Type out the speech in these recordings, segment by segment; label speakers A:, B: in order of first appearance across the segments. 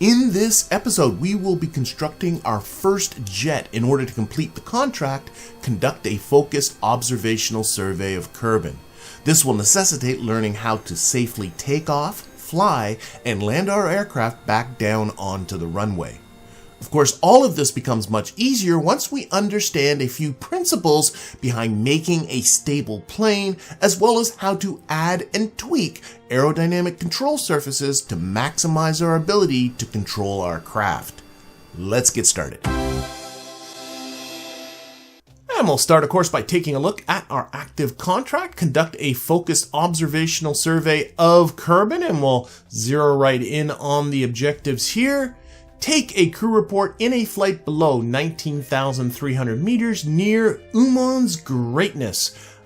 A: In this episode, we will be constructing our first jet. In order to complete the contract, conduct a focused observational survey of Kerbin. This will necessitate learning how to safely take off, fly, and land our aircraft back down onto the runway. Of course, all of this becomes much easier once we understand a few principles behind making a stable plane, as well as how to add and tweak aerodynamic control surfaces to maximize our ability to control our craft. Let's get started. And we'll start, of course, by taking a look at our active contract, conduct a focused observational survey of Kerbin, and we'll zero right in on the objectives here. Take a crew report in a flight below 19,300 meters near Uman's Greatness.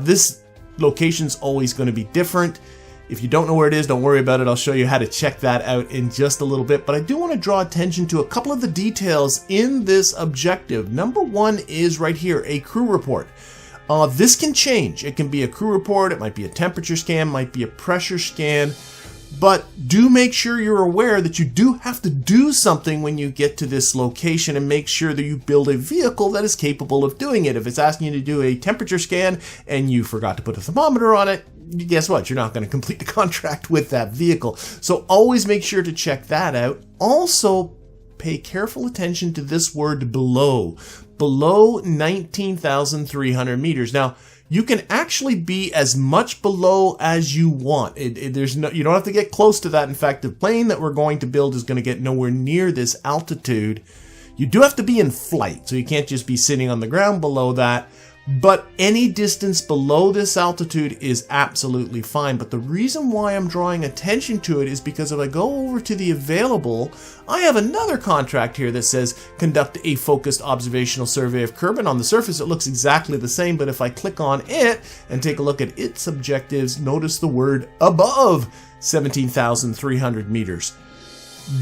A: This location's always going to be different. If you don't know where it is, don't worry about it. I'll show you how to check that out in just a little bit. But I do want to draw attention to a couple of the details in this objective. Number one is right here, a crew report. This can change. It can be a crew report. It might be a temperature scan, might be a pressure scan. But do make sure you're aware that you do have to do something when you get to this location, and make sure that you build a vehicle that is capable of doing it. If it's asking you to do a temperature scan and you forgot to put a thermometer on it, guess what? You're not going to complete the contract with that vehicle. So always make sure to check that out. Also, pay careful attention to this word below. Below 19,300 meters. Now, you can actually be as much below as you want. You don't have to get close to that. In fact, the plane that we're going to build is going to get nowhere near this altitude. You do have to be in flight, so you can't just be sitting on the ground below that. But any distance below this altitude is absolutely fine. But the reason why I'm drawing attention to it is because if I go over to the available, I have another contract here that says conduct a focused observational survey of Kerbin. On the surface, it looks exactly the same, but if I click on it and take a look at its objectives, notice the word above 17,300 meters.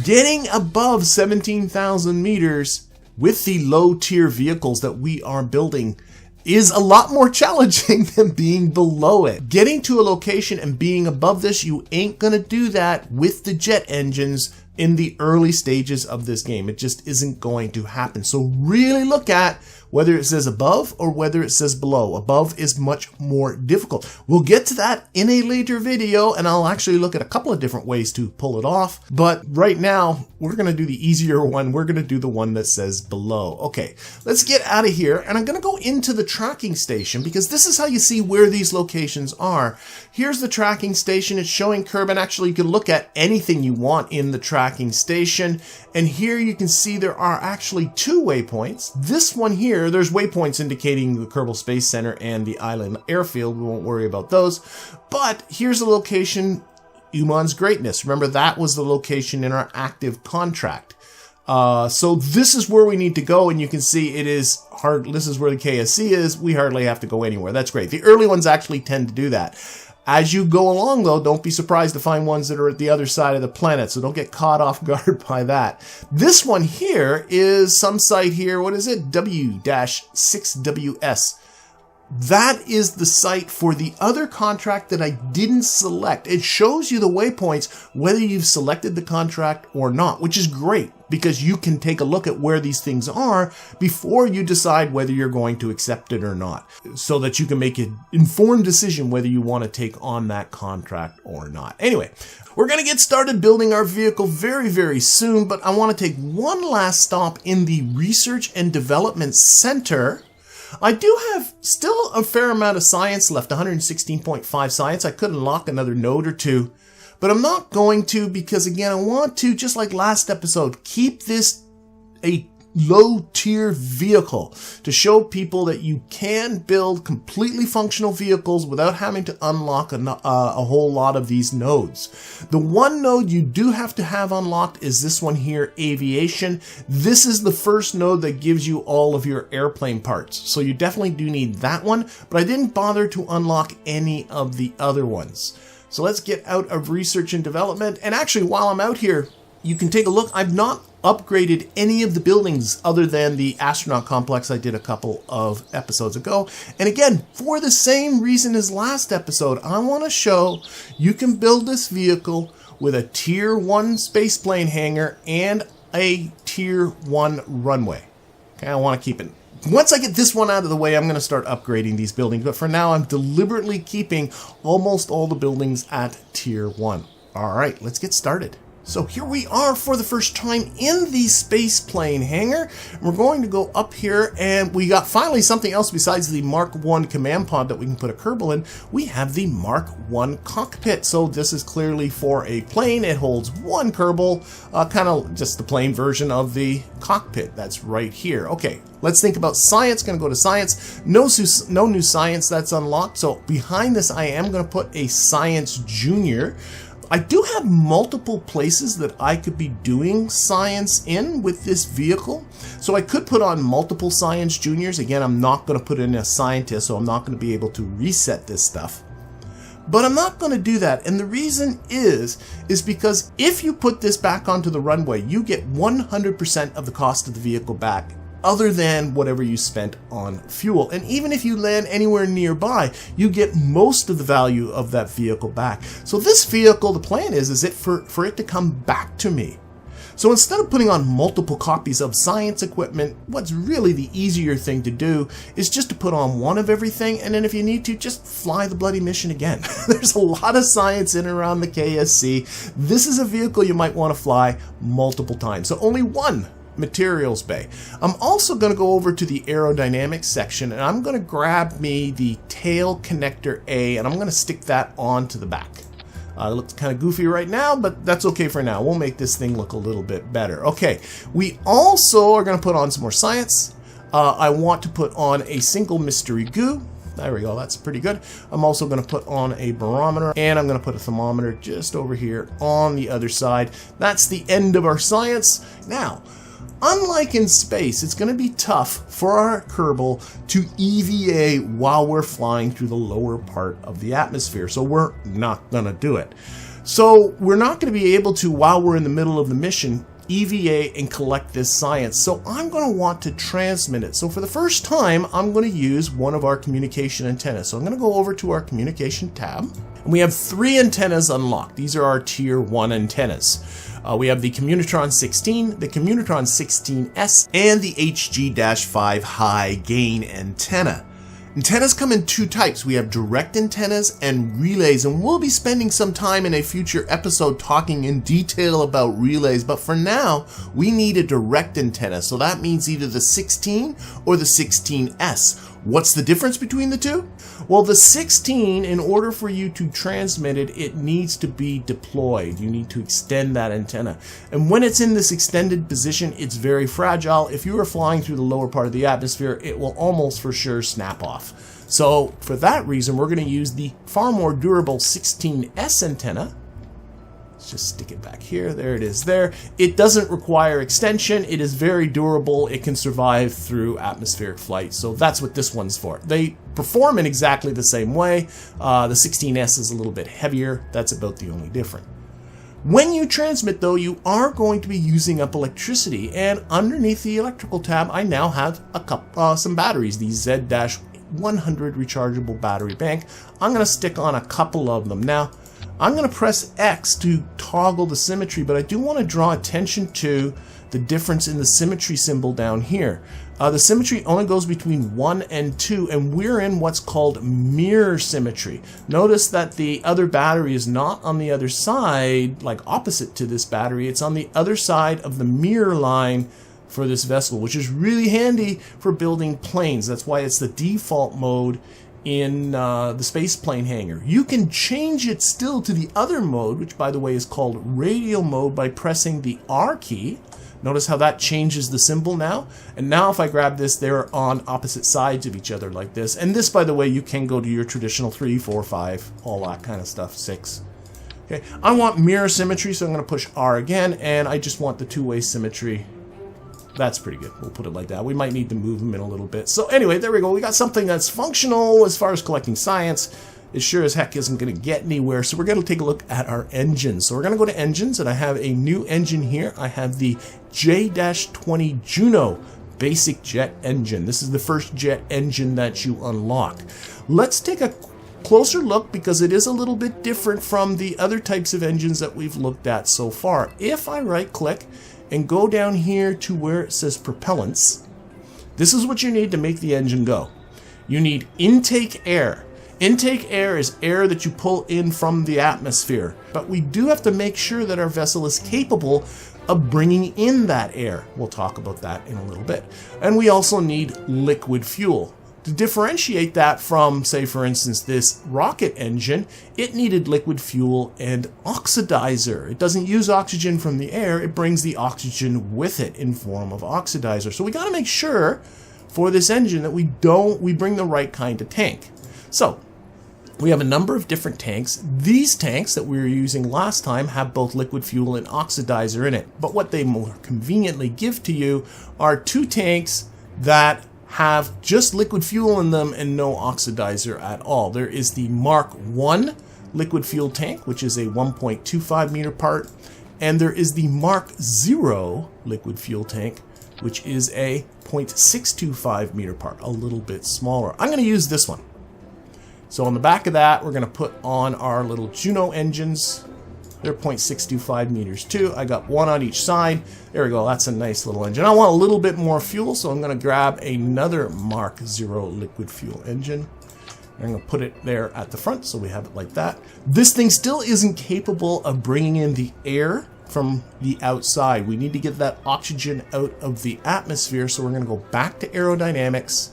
A: Getting above 17,000 meters with the low tier vehicles that we are building is a lot more challenging than being below it. Getting to a location and being above this, you ain't gonna do that with the jet engines in the early stages of this game. It just isn't going to happen. So really look at whether it says above or whether it says below. Above is much more difficult. We'll get to that in a later video, and I'll actually look at a couple of different ways to pull it off. But right now, we're going to do the easier one. We're going to do the one that says below. Okay, let's get out of here, and I'm going to go into the tracking station because this is how you see where these locations are. Here's the tracking station. It's showing Kerbin. Actually, you can look at anything you want in the tracking station. And here you can see there are actually two waypoints. This one here, there's waypoints indicating the Kerbal Space Center and the island airfield. We won't worry about those. But here's the location, Uman's Greatness. Remember, that was the location in our active contract. So this is where we need to go, and you can see it is hard. This is where the KSC is. We hardly have to go anywhere. That's great. The early ones actually tend to do that. As you go along, though, don't be surprised to find ones that are at the other side of the planet, so don't get caught off guard by that. This one here is some site here. What is it? W-6WS. That is the site for the other contract that I didn't select. It shows you the waypoints whether you've selected the contract or not, which is great because you can take a look at where these things are before you decide whether you're going to accept it or not, so that you can make an informed decision whether you want to take on that contract or not. Anyway, we're going to get started building our vehicle very, very soon, but I want to take one last stop in the Research and Development Center. I do have still a fair amount of science left, 116.5 science. I could unlock another node or two, but I'm not going to because, again, I want to, just like last episode, keep this a low-tier vehicle to show people that you can build completely functional vehicles without having to unlock a whole lot of these nodes. The one node you do have to have unlocked is this one here, Aviation. This is the first node that gives you all of your airplane parts, so you definitely do need that one, but I didn't bother to unlock any of the other ones. So let's get out of Research and Development, and actually while I'm out here, you can take a look. I've not upgraded any of the buildings other than the astronaut complex I did a couple of episodes ago. And again, for the same reason as last episode, I want to show you can build this vehicle with a tier 1 spaceplane hangar and a tier 1 runway. Okay, I want to keep it. Once I get this one out of the way, I'm going to start upgrading these buildings. But for now, I'm deliberately keeping almost all the buildings at tier 1. All right, let's get started. So here we are for the first time in the space plane hangar. We're going to go up here, and we got finally something else besides the Mark 1 command pod that we can put a Kerbal in. We have the Mark 1 cockpit. So this is clearly for a plane. It holds one Kerbal, kind of just the plain version of the cockpit. That's right here. Okay, let's think about science. Going to go to science. No new science that's unlocked. So behind this, I am going to put a science junior. I do have multiple places that I could be doing science in with this vehicle. So I could put on multiple science juniors. Again, I'm not going to put in a scientist, so I'm not going to be able to reset this stuff. But I'm not going to do that. And the reason is because if you put this back onto the runway, you get 100% of the cost of the vehicle back, other than whatever you spent on fuel. And even if you land anywhere nearby, you get most of the value of that vehicle back. So this vehicle, the plan is it for it to come back to me. So instead of putting on multiple copies of science equipment, what's really the easier thing to do is just to put on one of everything, and then if you need to, just fly the bloody mission again. There's a lot of science in and around the KSC. This is a vehicle you might want to fly multiple times. So only one materials bay. I'm also going to go over to the aerodynamics section, and I'm going to grab me the tail connector A, and I'm going to stick that onto the back. It looks kind of goofy right now, but that's okay for now. We'll make this thing look a little bit better. Okay, we also are going to put on some more science. I want to put on a single mystery goo. There we go, that's pretty good. I'm also going to put on a barometer, and I'm going to put a thermometer just over here on the other side. That's the end of our science. Now, unlike in space, it's going to be tough for our Kerbal to EVA while we're flying through the lower part of the atmosphere, so we're not going to do it. So we're not going to be able to, while we're in the middle of the mission, EVA and collect this science. So I'm going to want to transmit it. So for the first time, I'm going to use one of our communication antennas. So I'm going to go over to our communication tab, and we have 3 antennas unlocked. These are our tier 1 antennas. We have the Communitron 16, the Communitron 16S, and the HG-5 high gain antenna. Antennas come in 2 types. We have direct antennas and relays, and we'll be spending some time in a future episode talking in detail about relays, but for now, we need a direct antenna, so that means either the 16 or the 16S. What's the difference between the two? Well, the 16, in order for you to transmit it, it needs to be deployed. You need to extend that antenna. And when it's in this extended position, it's very fragile. If you are flying through the lower part of the atmosphere, it will almost for sure snap off. So for that reason, we're going to use the far more durable 16S antenna. Let's just stick it back here. There it is there. It doesn't require extension. It is very durable. It can survive through atmospheric flight. So that's what this one's for. They perform in exactly the same way. The 16S is a little bit heavier. That's about the only difference. When you transmit, though, you are going to be using up electricity. And underneath the electrical tab, I now have some batteries. The Z-100 rechargeable battery bank. I'm going to stick on a couple of them. Now, I'm going to press X to toggle the symmetry, but I do want to draw attention to the difference in the symmetry symbol down here. The symmetry only goes between 1 and 2, and we're in what's called mirror symmetry. Notice that the other battery is not on the other side, like opposite to this battery. It's on the other side of the mirror line for this vessel, which is really handy for building planes. That's why it's the default mode in the space plane hangar. You can change it still to the other mode, which by the way is called radial mode, by pressing the R key. Notice how that changes the symbol now. And now if I grab this, they're on opposite sides of each other like this. And this, by the way, you can go to your traditional 3, 4, 5, all that kind of stuff, 6. Okay, I want mirror symmetry, so I'm going to push R again, and I just want the two-way symmetry. That's pretty good. We'll put it like that. We might need to move them in a little bit. So anyway, there we go. We got something that's functional as far as collecting science. It sure as heck isn't going to get anywhere. So we're going to take a look at our engines. So we're going to go to engines, and I have a new engine here. I have the J-20 Juno basic jet engine. This is the first jet engine that you unlock. Let's take a closer look because it is a little bit different from the other types of engines that we've looked at so far. If I right click and go down here to where it says propellants, this is what you need to make the engine go. You need intake air. Intake air is air that you pull in from the atmosphere, but we do have to make sure that our vessel is capable of bringing in that air. We'll talk about that in a little bit. And we also need liquid fuel. To differentiate that from, say for instance, this rocket engine, it needed liquid fuel and oxidizer. It doesn't use oxygen from the air, it brings the oxygen with it in form of oxidizer. So we got to make sure for this engine that we bring the right kind of tank. So we have a number of different tanks. These tanks that we were using last time have both liquid fuel and oxidizer in it. But what they more conveniently give to you are two tanks that have just liquid fuel in them and no oxidizer at all. There is the Mark I liquid fuel tank, which is a 1.25 meter part, and there is the Mark 0 liquid fuel tank, which is a 0.625 meter part, a little bit smaller. I'm going to use this one. So on the back of that, we're going to put on our little Juno engines. They're 0.625 meters too. I got one on each side. There we go. That's a nice little engine. I want a little bit more fuel, so I'm going to grab another Mark 0 liquid fuel engine. I'm going to put it there at the front, so we have it like that. This thing still isn't capable of bringing in the air from the outside. We need to get that oxygen out of the atmosphere, so we're going to go back to aerodynamics.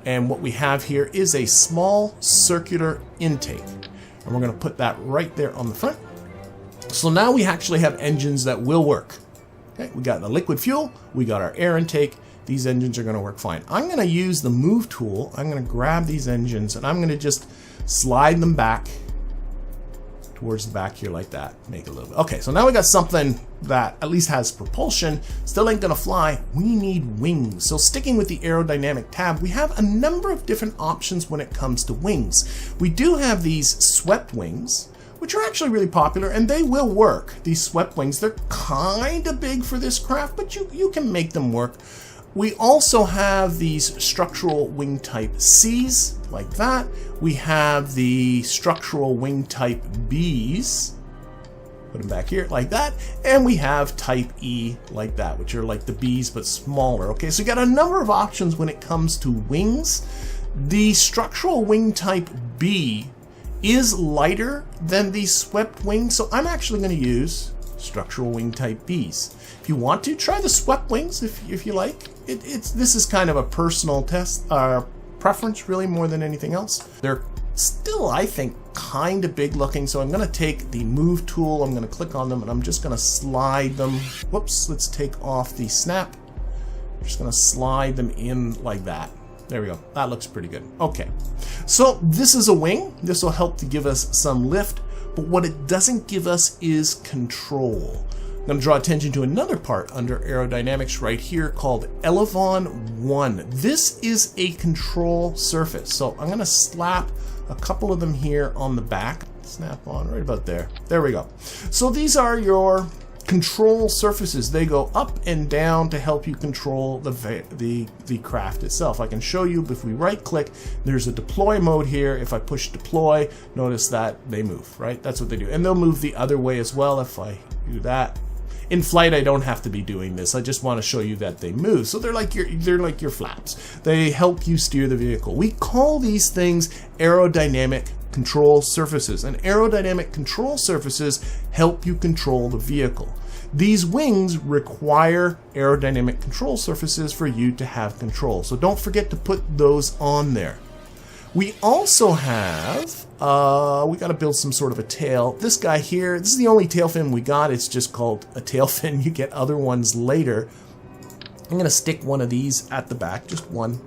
A: And what we have here is a small circular intake. And we're going to put that right there on the front. So now we actually have engines that will work. Okay, we got the liquid fuel, we got our air intake. These engines are going to work fine. I'm going to use the move tool. I'm going to grab these engines and I'm going to just slide them back towards the back here like that. Make it a little bit. Okay, so now we got something that at least has propulsion. Still ain't gonna fly. We need wings. So sticking with the aerodynamic tab, we have a number of different options when it comes to wings. We do have these swept wings, which are actually really popular, and they will work. These swept wings, they're kind of big for this craft, but you can make them work. We also have these structural wing type C's, like that. We have the structural wing type B's, put them back here, like that. And we have type E, like that, which are like the B's, but smaller. Okay, so you got a number of options when it comes to wings. The structural wing type B is lighter than the swept wing, so I'm actually going to use structural wing type B's. If you want to, try the swept wings if you like. This is kind of a personal preference, really, more than anything else. They're still, I think, kind of big looking, so I'm going to take the move tool, I'm going to click on them, and I'm just going to slide them. Whoops, let's take off the snap. I'm just going to slide them in like that. There we go. That looks pretty good. Okay, so this is a wing. This will help to give us some lift, but what it doesn't give us is control. I'm going to draw attention to another part under aerodynamics right here called Elevon 1. This is a control surface. So I'm going to slap a couple of them here on the back. Snap on right about there. There we go. So these are your control surfaces. They go up and down to help you control the craft itself. I can show you if we right click, there's a deploy mode here. If I push deploy, notice that they move, right? That's what they do. And they'll move the other way as well if I do that. In flight, I don't have to be doing this. I just want to show you that they move. So they're like your flaps. They help you steer the vehicle. We call these things aerodynamic control surfaces. And aerodynamic control surfaces help you control the vehicle. These wings require aerodynamic control surfaces for you to have control. So don't forget to put those on there. We also have, we got to build some sort of a tail. This guy here, this is the only tail fin we got. It's just called a tail fin. You get other ones later. I'm going to stick one of these at the back, just one.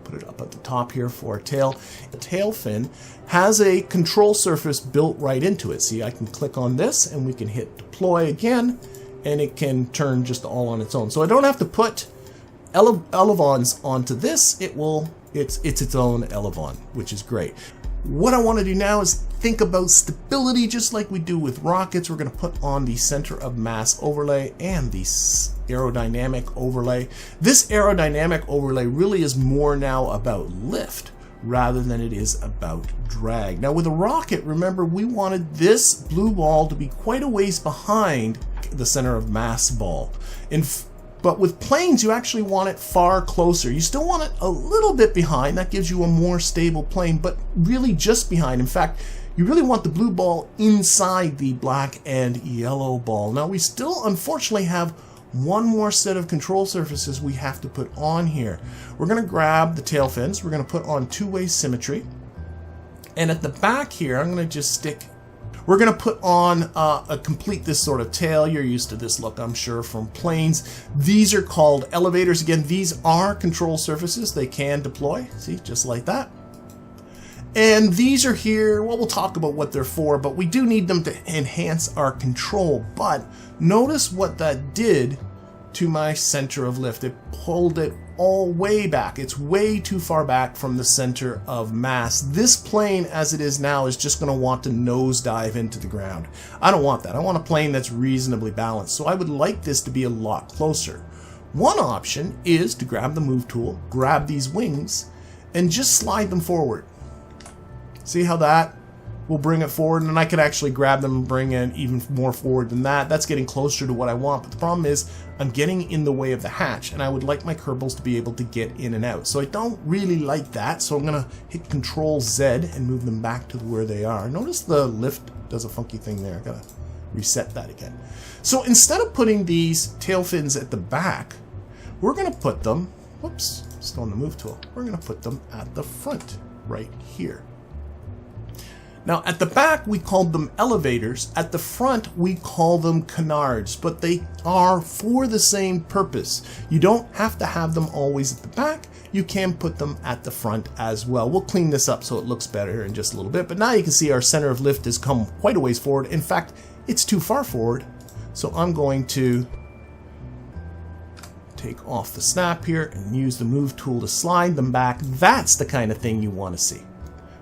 A: Put it up at the top here for a tail. The tail fin has a control surface built right into it. See, I can click on this and we can hit deploy again, and it can turn just all on its own. So I don't have to put elevons onto this. It's its own elevon, which is great. What I want to do now is think about stability, just like we do with rockets. We're going to put on the center of mass overlay and the aerodynamic overlay. This aerodynamic overlay really is more now about lift, rather than it is about drag. Now with a rocket, remember we wanted this blue ball to be quite a ways behind the center of mass ball. But with planes, you actually want it far closer. You still want it a little bit behind. That gives you a more stable plane, but really just behind. In fact, you really want the blue ball inside the black and yellow ball. Now we still unfortunately have one more set of control surfaces we have to put on here. We're going to grab the tail fins. We're going to put on two-way symmetry. And at the back here, I'm going to just stick... We're going to put on complete this sort of tail. You're used to this look, I'm sure, from planes. These are called elevators. Again, these are control surfaces. They can deploy. See, just like that. And these are here, well, we'll talk about what they're for, but we do need them to enhance our control. But notice what that did to my center of lift. It pulled it all way back. It's way too far back from the center of mass. This plane, as it is now, is just going to want to nosedive into the ground. I don't want that. I want a plane that's reasonably balanced. So I would like this to be a lot closer. One option is to grab the move tool, grab these wings, and just slide them forward. See how that will bring it forward, and I could actually grab them and bring it even more forward than that. That's getting closer to what I want, but the problem is I'm getting in the way of the hatch, and I would like my kerbals to be able to get in and out. So I don't really like that, so I'm going to hit Control Z and move them back to where they are. Notice the lift does a funky thing there. I've got to reset that again. So instead of putting these tail fins at the back, we're going to put them, whoops, still on the move tool, we're going to put them at the front right here. Now at the back we called them elevators, at the front we call them canards, but they are for the same purpose. You don't have to have them always at the back, you can put them at the front as well. We'll clean this up so it looks better in just a little bit, but now you can see our center of lift has come quite a ways forward. In fact, it's too far forward, so I'm going to take off the snap here and use the move tool to slide them back. That's the kind of thing you want to see,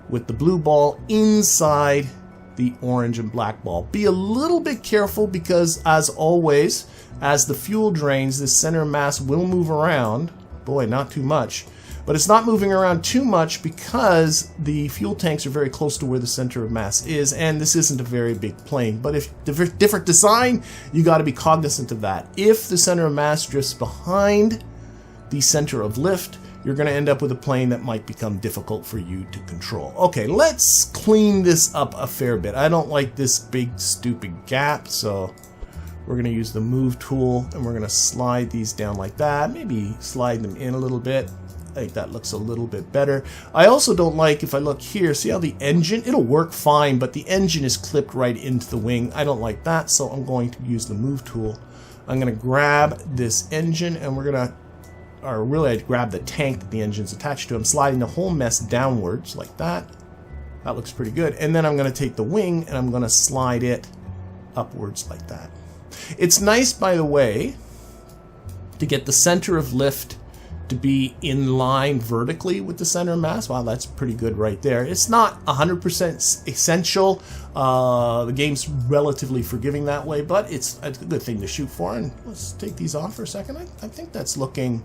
A: with the blue ball inside the orange and black ball. Be a little bit careful because, as always, as the fuel drains, this center of mass will move around. Boy, not too much. But it's not moving around too much because the fuel tanks are very close to where the center of mass is, and this isn't a very big plane. But if different design, you got to be cognizant of that. If the center of mass drifts behind the center of lift, you're going to end up with a plane that might become difficult for you to control. Okay, let's clean this up a fair bit. I don't like this big stupid gap, so we're going to use the move tool and we're going to slide these down like that. Maybe slide them in a little bit. I think that looks a little bit better. I also don't like, if I look here, see how the engine, it'll work fine, but the engine is clipped right into the wing. I don't like that, so I'm going to use the move tool. I'm going to grab this engine and we're going to, or really I'd grab the tank that the engine's attached to. I'm sliding the whole mess downwards like that. That looks pretty good. And then I'm going to take the wing and I'm going to slide it upwards like that. It's nice, by the way, to get the center of lift to be in line vertically with the center of mass. Wow, that's pretty good right there. It's not 100% essential. The game's relatively forgiving that way, but it's a good thing to shoot for. And let's take these off for a second. I think that's looking...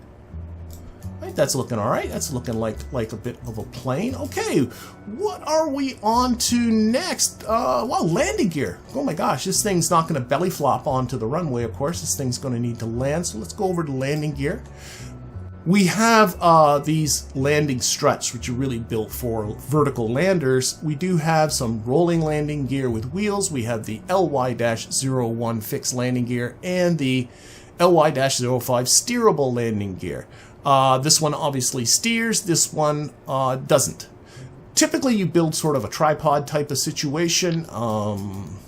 A: I think that's looking all right. That's looking like a bit of a plane. Okay, what are we on to next? Well, landing gear. Oh my gosh, this thing's not going to belly flop onto the runway, of course. This thing's going to need to land, so let's go over to landing gear. We have these landing struts, which are really built for vertical landers. We do have some rolling landing gear with wheels. We have the LY-01 fixed landing gear and the LY-05 steerable landing gear. This one obviously steers, this one doesn't. Typically you build sort of a tripod type of situation. I'm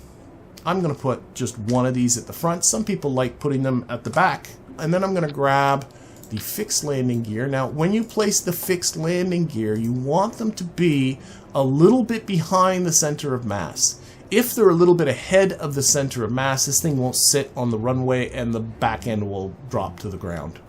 A: going to put just one of these at the front. Some people like putting them at the back. And then I'm going to grab the fixed landing gear. Now, when you place the fixed landing gear, you want them to be a little bit behind the center of mass. If they're a little bit ahead of the center of mass, this thing won't sit on the runway and the back end will drop to the ground.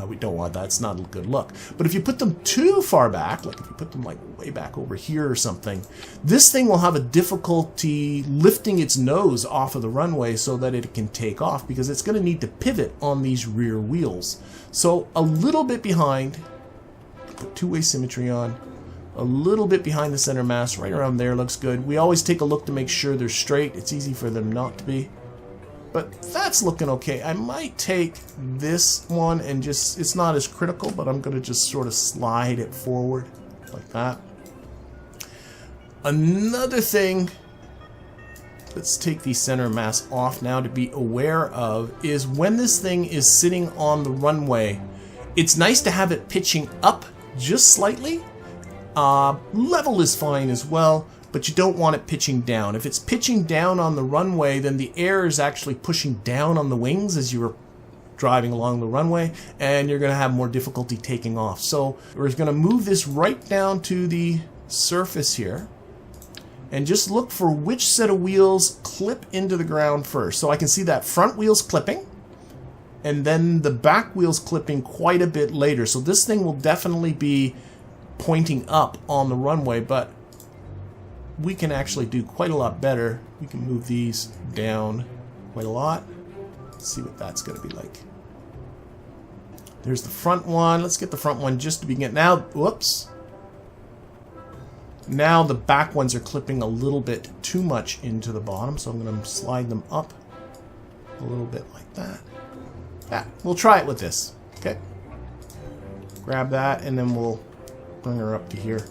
A: We don't want that. It's not a good look. But if you put them too far back, like if you put them like way back over here or something, this thing will have a difficulty lifting its nose off of the runway so that it can take off, because it's going to need to pivot on these rear wheels. So a little bit behind, put two-way symmetry on, a little bit behind the center mass, right around there looks good. We always take a look to make sure they're straight. It's easy for them not to be. But that's looking okay. I might take this one and just, it's not as critical, but I'm going to just sort of slide it forward like that. Another thing, let's take the center mass off now to be aware of, is when this thing is sitting on the runway, it's nice to have it pitching up just slightly. Level is fine as well, but you don't want it pitching down. If it's pitching down on the runway, then the air is actually pushing down on the wings as you're driving along the runway, and you're going to have more difficulty taking off. So we're going to move this right down to the surface here, and just look for which set of wheels clip into the ground first. So I can see that front wheel's clipping, and then the back wheel's clipping quite a bit later. So this thing will definitely be pointing up on the runway, but we can actually do quite a lot better. We can move these down quite a lot. Let's see what that's going to be like. There's the front one. Let's get the front one just to begin. Now, whoops. Now the back ones are clipping a little bit too much into the bottom, so I'm going to slide them up a little bit like that. Yeah, we'll try it with this. Okay. Grab that, and then we'll bring her up to here.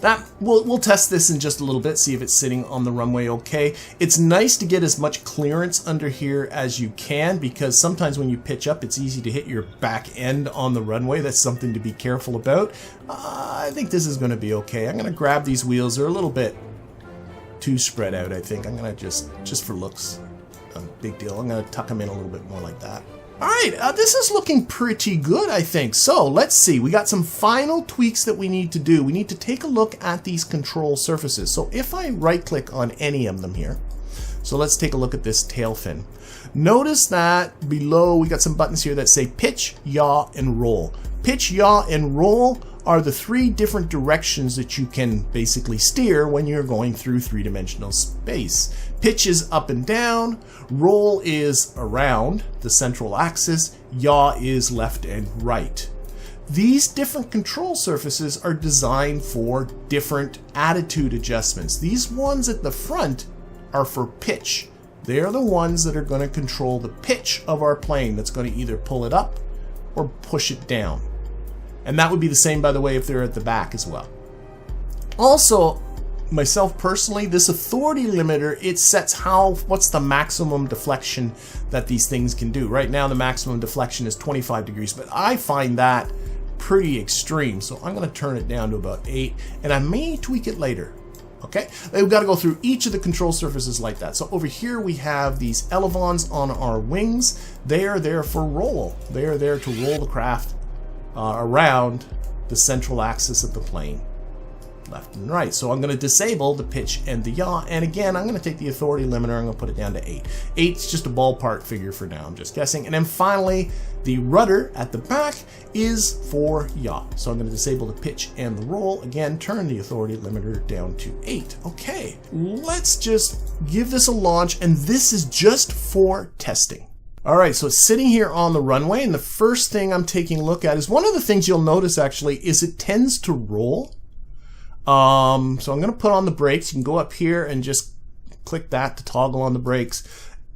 A: That we'll test this in just a little bit, see if it's sitting on the runway okay. It's nice to get as much clearance under here as you can, because sometimes when you pitch up, it's easy to hit your back end on the runway. That's something to be careful about. I think this is going to be okay. I'm going to grab these wheels. They're a little bit too spread out, I think. I'm going to just for looks, big deal. I'm going to tuck them in a little bit more like that. Alright, this is looking pretty good, I think. So, let's see. We got some final tweaks that we need to do. We need to take a look at these control surfaces. So, if I right-click on any of them here, so let's take a look at this tail fin. Notice that below we got some buttons here that say pitch, yaw, and roll. Pitch, yaw, and roll are the three different directions that you can basically steer when you're going through three-dimensional space. Pitch is up and down, roll is around the central axis, yaw is left and right. These different control surfaces are designed for different attitude adjustments. These ones at the front are for pitch. They're the ones that are going to control the pitch of our plane. That's going to either pull it up or push it down. And that would be the same, by the way, if they're at the back as well. Also, myself personally, this authority limiter, it sets what's the maximum deflection that these things can do. Right now, the maximum deflection is 25 degrees, but I find that pretty extreme. So I'm going to turn it down to about 8, and I may tweak it later. Okay, we've got to go through each of the control surfaces like that. So over here we have these elevons on our wings. They are there for roll. They are there to roll the craft around the central axis of the plane, left and right. So I'm going to disable the pitch and the yaw, and again I'm going to take the authority limiter, I'm going to put it down to 8. 8's just a ballpark figure for now, I'm just guessing. And then finally the rudder at the back is for yaw, so I'm going to disable the pitch and the roll, again turn the authority limiter down to 8. Okay, let's just give this a launch, and this is just for testing. Alright, so it's sitting here on the runway, and the first thing I'm taking a look at is one of the things you'll notice actually is it tends to roll. So I'm going to put on the brakes. You can go up here and just click that to toggle on the brakes.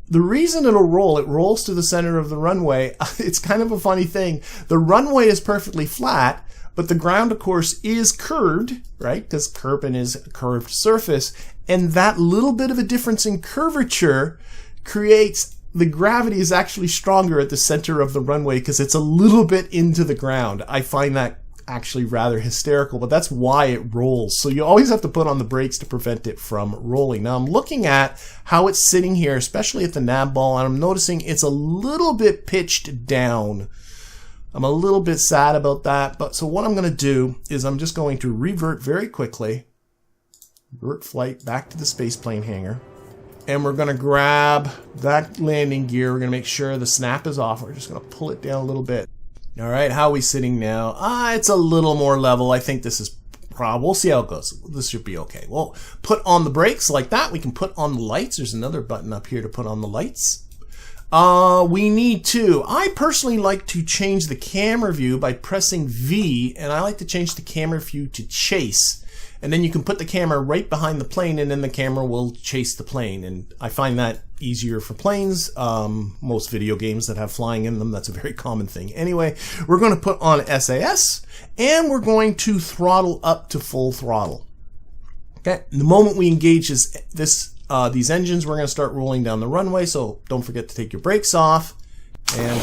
A: The reason it rolls to the center of the runway, it's kind of a funny thing. The runway is perfectly flat, but the ground, of course, is curved, right? Because Kerbin is a curved surface, and that little bit of a difference in curvature creates the gravity is actually stronger at the center of the runway because it's a little bit into the ground. I find that actually rather hysterical, but that's why it rolls. So you always have to put on the brakes to prevent it from rolling. Now I'm looking at how it's sitting here, especially at the nav ball, and I'm noticing it's a little bit pitched down. I'm a little bit sad about that, but so what I'm going to do is I'm just going to revert very quickly, revert flight back to the spaceplane hangar. And we're going to grab that landing gear. We're going to make sure the snap is off. We're just going to pull it down a little bit. All right, how are we sitting now? It's a little more level. I think this is probably, we'll see how it goes. This should be okay. We'll put on the brakes like that. We can put on the lights. There's another button up here to put on the lights. We need to. I personally like to change the camera view by pressing V, and I like to change the camera view to chase. And then you can put the camera right behind the plane, and then the camera will chase the plane. And I find that easier for planes. Most video games that have flying in them, that's a very common thing. Anyway, we're going to put on SAS, and we're going to throttle up to full throttle. Okay. The moment we engage these engines, we're going to start rolling down the runway. So don't forget to take your brakes off. And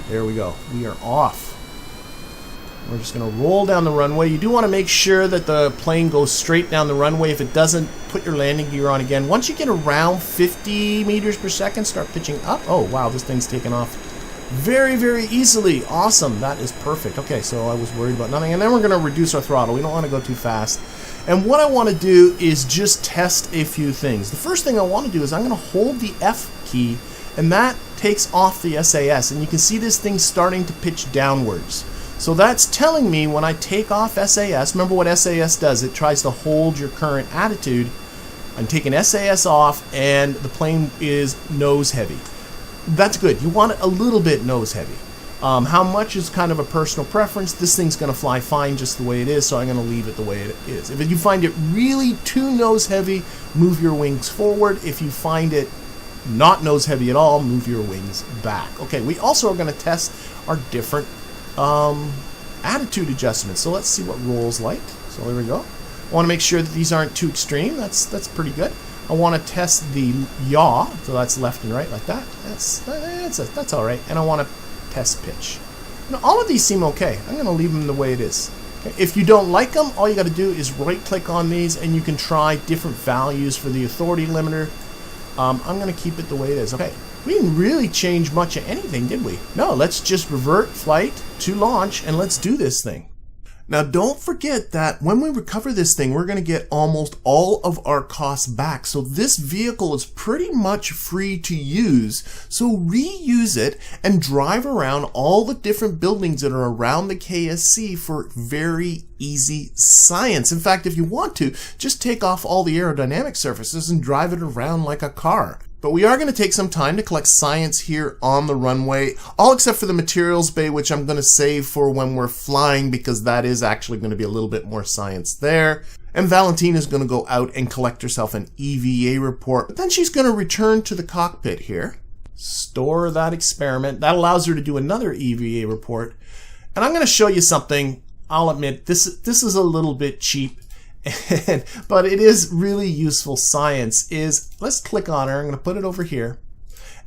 A: there we go. We are off. We're just going to roll down the runway. You do want to make sure that the plane goes straight down the runway. If it doesn't, put your landing gear on again. Once you get around 50 meters per second, start pitching up. Oh, wow, this thing's taken off very, very easily. Awesome. That is perfect. Okay, so I was worried about nothing. And then we're going to reduce our throttle. We don't want to go too fast. And what I want to do is just test a few things. The first thing I want to do is I'm going to hold the F key, and that takes off the SAS. And you can see this thing starting to pitch downwards. So that's telling me when I take off SAS, remember what SAS does, it tries to hold your current attitude. I'm taking SAS off and the plane is nose heavy. That's good. You want it a little bit nose heavy. How much is kind of a personal preference. This thing's going to fly fine just the way it is, so I'm going to leave it the way it is. If you find it really too nose heavy, move your wings forward. If you find it not nose heavy at all, move your wings back. Okay, we also are going to test our different attitude adjustments. So let's see what rolls like. So there we go. I want to make sure that these aren't too extreme. That's pretty good. I want to test the yaw, so that's left and right like that. That's all right. And I want to test pitch. Now, all of these seem okay. I'm going to leave them the way it is. Okay. If you don't like them, all you got to do is right-click on these, and you can try different values for the authority limiter. I'm going to keep it the way it is. Okay. We didn't really change much of anything, did we? No, let's just revert flight to launch and let's do this thing. Now, don't forget that when we recover this thing, we're going to get almost all of our costs back. So this vehicle is pretty much free to use. So reuse it and drive around all the different buildings that are around the KSC for very easy science. In fact, if you want to, just take off all the aerodynamic surfaces and drive it around like a car. But we are going to take some time to collect science here on the runway, all except for the materials bay, which I'm going to save for when we're flying, because that is actually going to be a little bit more science there. And Valentina is going to go out and collect herself an EVA report. But then she's going to return to the cockpit here, store that experiment. That allows her to do another EVA report. And I'm going to show you something. I'll admit, this is a little bit cheap. But it is really useful science. Let's click on her. I'm going to put it over here.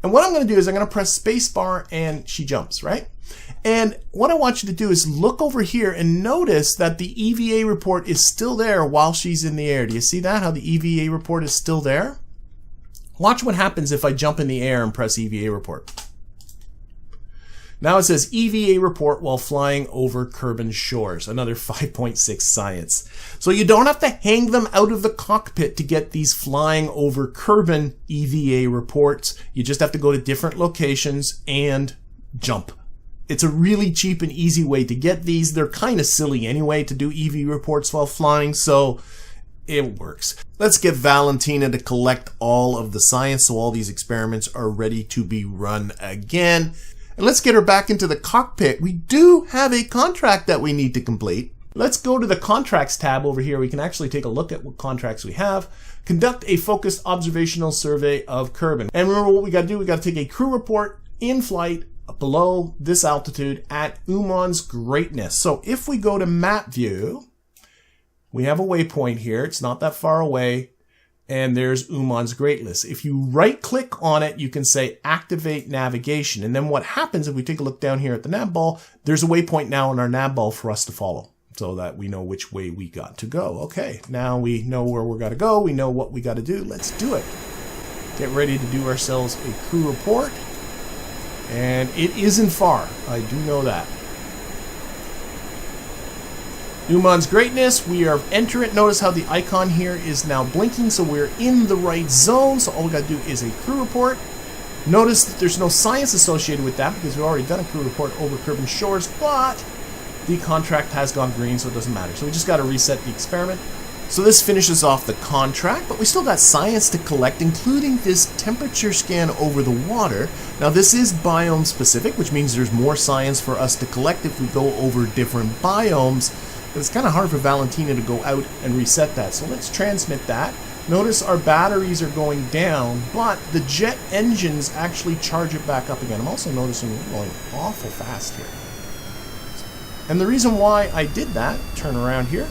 A: And what I'm going to do is I'm going to press spacebar and she jumps, right? And what I want you to do is look over here and notice that the EVA report is still there while she's in the air. Do you see that? How the EVA report is still there? Watch what happens if I jump in the air and press EVA report. Now it says EVA report while flying over Kerbin shores. Another 5.6 science. So you don't have to hang them out of the cockpit to get these flying over Kerbin EVA reports. You just have to go to different locations and jump. It's a really cheap and easy way to get these. They're kind of silly anyway to do EV reports while flying, so it works. Let's get Valentina to collect all of the science so all these experiments are ready to be run again. And let's get her back into the cockpit. We do have a contract that we need to complete. Let's go to the contracts tab over here. We can actually take a look at what contracts we have. Conduct a focused observational survey of Kerbin. And remember what we got to do? We got to take a crew report in flight below this altitude at Uman's greatness. So if we go to map view, we have a waypoint here. It's not that far away. And there's Uman's greatness. If you right click on it, you can say activate navigation. And then what happens if we take a look down here at the nav ball, there's a waypoint now on our nav ball for us to follow so that we know which way we got to go. Okay, now we know where we got to go. We know what we got to do. Let's do it. Get ready to do ourselves a crew report. And it isn't far. I do know that. Uman's greatness, we are entering it. Notice how the icon here is now blinking, so we're in the right zone. So all we got to do is a crew report. Notice that there's no science associated with that because we've already done a crew report over Kerbin shores, but the contract has gone green, so it doesn't matter. So we just got to reset the experiment. So this finishes off the contract, but we still got science to collect, including this temperature scan over the water. Now this is biome specific, which means there's more science for us to collect if we go over different biomes. But it's kind of hard for Valentina to go out and reset that. So let's transmit that. Notice our batteries are going down, but the jet engines actually charge it back up again. I'm also noticing we're going awful fast here. And the reason why I did that, turn around here,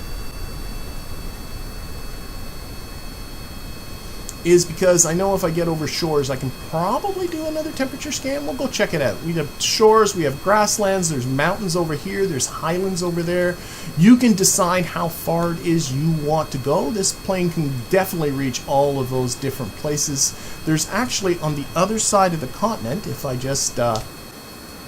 A: is because I know if I get over shores, I can probably do another temperature scan. We'll go check it out. We have shores, we have grasslands, there's mountains over here, there's highlands over there. You can decide how far it is you want to go. This plane can definitely reach all of those different places. There's actually on the other side of the continent, if I just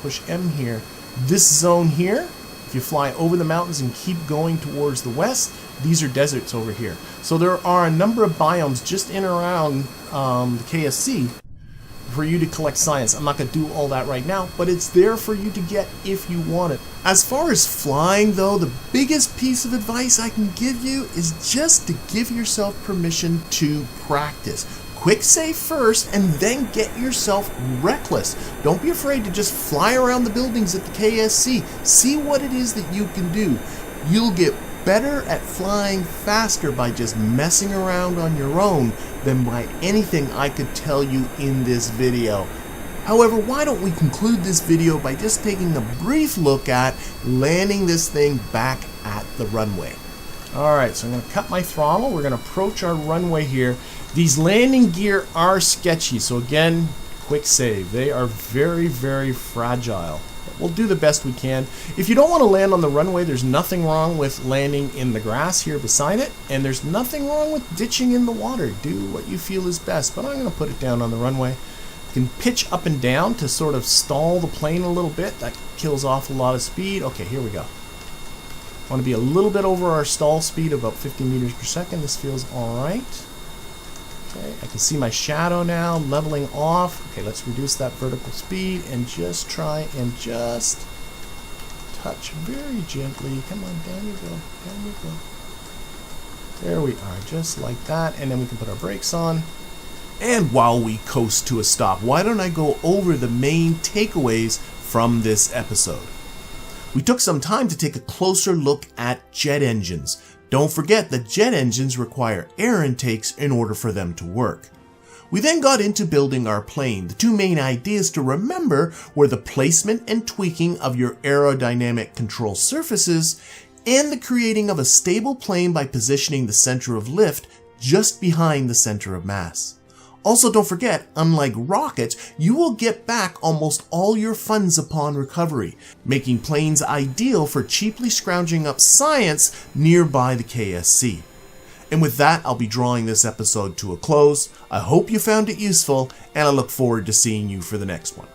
A: push M here, this zone here, if you fly over the mountains and keep going towards the west, these are deserts over here. So there are a number of biomes just in and around the KSC for you to collect science. I'm not going to do all that right now, but it's there for you to get if you want it. As far as flying though, the biggest piece of advice I can give you is just to give yourself permission to practice. Quick save first and then get yourself reckless. Don't be afraid to just fly around the buildings at the KSC. See what it is that you can do. You'll get better at flying faster by just messing around on your own than by anything I could tell you in this video. However, why don't we conclude this video by just taking a brief look at landing this thing back at the runway. Alright, so I'm going to cut my throttle. We're going to approach our runway here. These landing gear are sketchy, so again, quick save. They are very, very fragile. But we'll do the best we can. If you don't want to land on the runway, there's nothing wrong with landing in the grass here beside it, and there's nothing wrong with ditching in the water. Do what you feel is best, but I'm going to put it down on the runway. You can pitch up and down to sort of stall the plane a little bit. That kills off a lot of speed. Okay, here we go. I want to be a little bit over our stall speed, about 50 meters per second. This feels alright. Okay, I can see my shadow now leveling off. Okay, let's reduce that vertical speed and just try and just touch very gently. Come on, down you go, down you go. There we are, just like that. And then we can put our brakes on. And while we coast to a stop, why don't I go over the main takeaways from this episode? We took some time to take a closer look at jet engines. Don't forget that jet engines require air intakes in order for them to work. We then got into building our plane. The two main ideas to remember were the placement and tweaking of your aerodynamic control surfaces and the creating of a stable plane by positioning the center of lift just behind the center of mass. Also, don't forget, unlike rockets, you will get back almost all your funds upon recovery, making planes ideal for cheaply scrounging up science nearby the KSC. And with that, I'll be drawing this episode to a close. I hope you found it useful, and I look forward to seeing you for the next one.